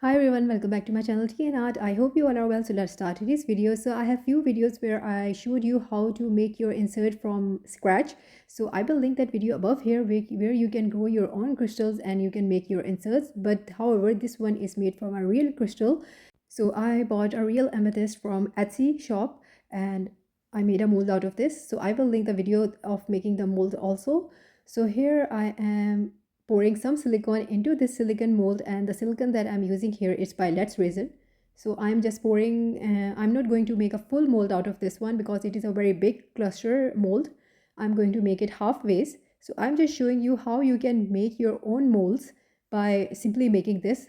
Hi everyone, welcome back to my channel Tea&Art. I hope you all are well. So let's start today's video. So I have few videos where I showed you how to make your insert from scratch. So I will link that video above here where you can grow your own crystals and you can make your inserts. But however, this one is made from a real crystal. So I bought a real amethyst from Etsy shop and I made a mold out of this. So I will link the video of making the mold also. So here I am pouring some silicone into this silicone mold, and the silicone that I'm using here is by Let's Resin. So I'm just pouring, I'm not going to make a full mold out of this one because it is a very big cluster mold. I'm going to make it halfways. So I'm just showing you how you can make your own molds by simply making this,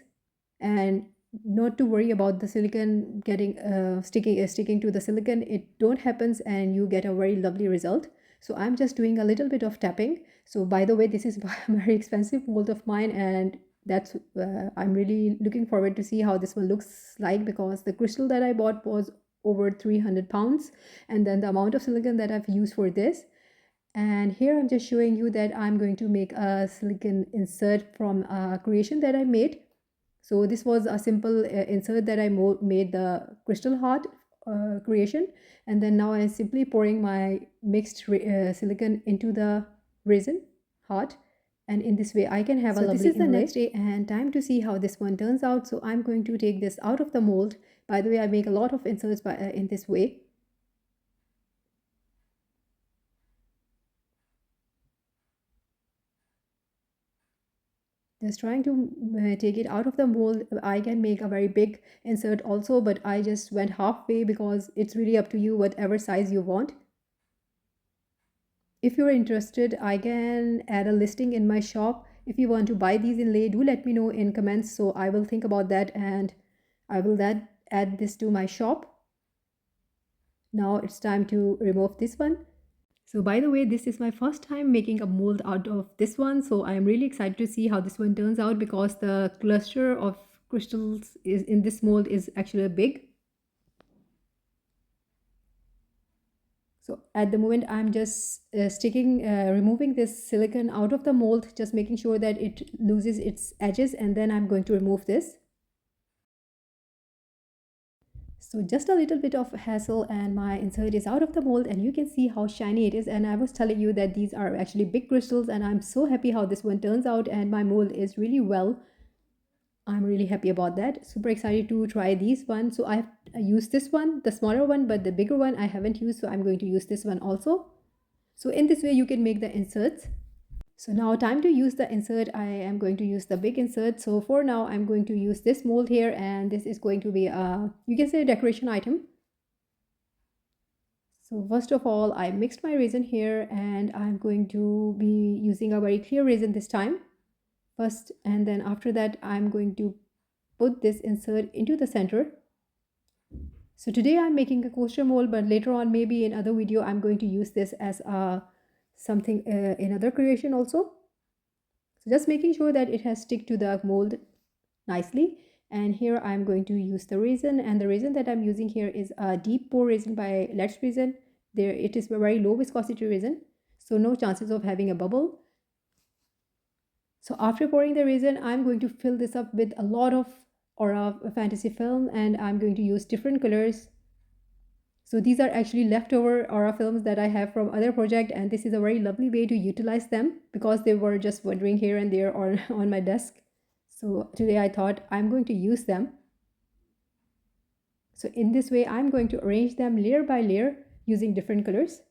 and not to worry about the silicone getting sticking to the silicone. It don't happens and you get a very lovely result. So I'm just doing a little bit of tapping. So by the way, this is a very expensive mold of mine, and that's I'm really looking forward to see how this one looks like, because the crystal that I bought was over 300 pounds, and then the amount of silicone that I've used for this. And here I'm just showing you that I'm going to make a silicone insert from a creation that I made. So this was a simple insert that I made the crystal heart creation, and then now I'm simply pouring my mixed silicone into the resin heart, and in this way I can have a lovely inlay. So this is the next day and time to see how this one turns out. So I'm going to take this out of the mold. By the way, I make a lot of inserts in this way. Just trying to take it out of the mold. I can make a very big insert also, but I just went halfway because it's really up to you whatever size you want. If you're interested, I can add a listing in my shop. If you want to buy these inlay, do let me know in comments, so I will think about that and I will then add this to my shop. Now it's time to remove this one. So by the way, this is my first time making a mold out of this one. So I'm really excited to see how this one turns out, because the cluster of crystals is in this mold is actually big. So at the moment, I'm just removing this silicone out of the mold, just making sure that it loses its edges, and then I'm going to remove this. So just a little bit of hassle and my insert is out of the mold, and you can see how shiny it is. And I was telling you that these are actually big crystals, and I'm so happy how this one turns out, and my mold is really well. I'm really happy about that. Super excited to try these ones. So I've used this one, the smaller one, but the bigger one I haven't used. So I'm going to use this one also. So in this way you can make the inserts. So now time to use the insert. I am going to use the big insert. So for now I'm going to use this mold here, and this is going to be a, you can say, a decoration item. So first of all, I mixed my resin here, and I'm going to be using a very clear resin this time first, and then after that I'm going to put this insert into the center. So today I'm making a coaster mold, but later on, maybe in other video, I'm going to use this as a something in other creation also. So just making sure that it has stick to the mold nicely. And here I'm going to use the resin, and the resin that I'm using here is a deep pore resin by Let's Resin. There it is a very low viscosity resin, so no chances of having a bubble. So after pouring the resin, I'm going to fill this up with a lot of Aura Fantasy film, and I'm going to use different colors. So these are actually leftover aura films that I have from other project, and this is a very lovely way to utilize them because they were just wandering here and there on my desk. So today I thought I'm going to use them. So in this way, I'm going to arrange them layer by layer using different colors.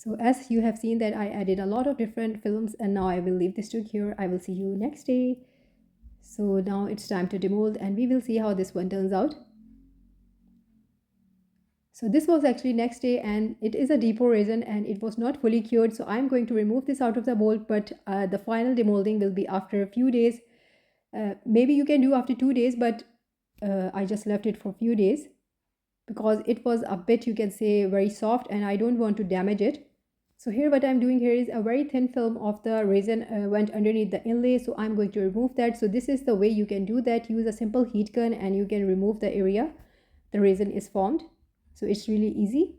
So as you have seen that I added a lot of different films, and now I will leave this to here. I will see you next day. So now it's time to demold, and we will see how this one turns out. So this was actually next day, and it is a depot resin and it was not fully cured. So I'm going to remove this out of the mold, but the final demolding will be after a few days. Maybe you can do after 2 days, but I just left it for a few days because it was a bit, you can say, very soft and I don't want to damage it. So here what I'm doing here is a very thin film of the resin went underneath the inlay. So I'm going to remove that. So this is the way you can do that. Use a simple heat gun and you can remove the area the resin is formed. So it's really easy.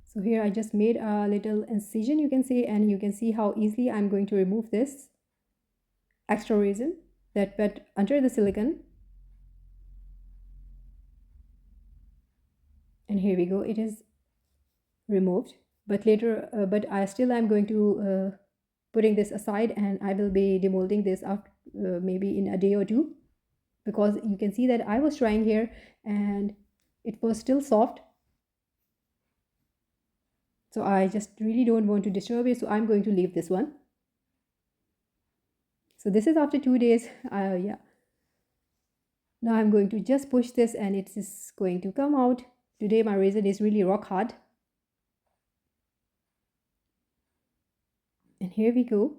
So here I just made a little incision, you can say, and you can see how easily I'm going to remove this extra resin that went under the silicone. And here we go, it is removed. But later, but I still am going to putting this aside, and I will be demolding this after maybe in a day or two, because you can see that I was trying here and it was still soft. So I just really don't want to disturb it, so I'm going to leave this one. So this is after 2 days. Yeah. Now I'm going to just push this and it is going to come out. Today my resin is really rock hard. And here we go.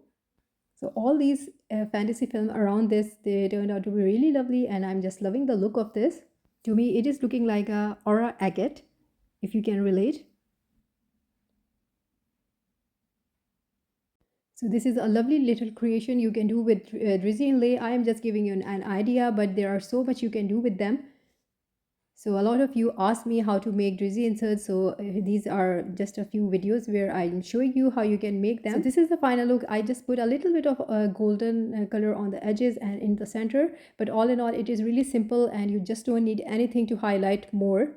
So all these fantasy film around this, they turned out to be really lovely, and I'm just loving the look of this. To me, it is looking like a aura agate, if you can relate. So this is a lovely little creation you can do with Druzy inlay. I am just giving you an idea, but there are so much you can do with them. So a lot of you asked me how to make Druzy inserts. So these are just a few videos where I'm showing you how you can make them. So this is the final look. I just put a little bit of golden color on the edges and in the center. But all in all, it is really simple and you just don't need anything to highlight more.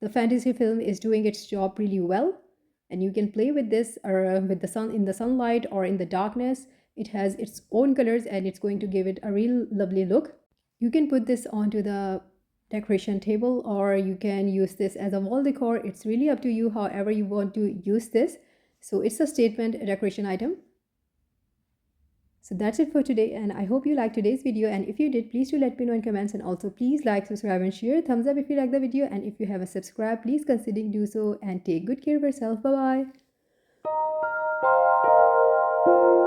The fantasy film is doing its job really well. And you can play with this with the sun in the sunlight or in the darkness. It has its own colors and it's going to give it a real lovely look. You can put this onto the decoration table or you can use this as a wall decor. It's really up to you however you want to use this. So it's a statement decoration item. So that's it for today, and I hope you liked today's video, and if you did, please do let me know in comments, and also please like, subscribe and share. Thumbs up if you like the video, and if you haven't subscribed, please consider do so, and take good care of yourself. Bye bye.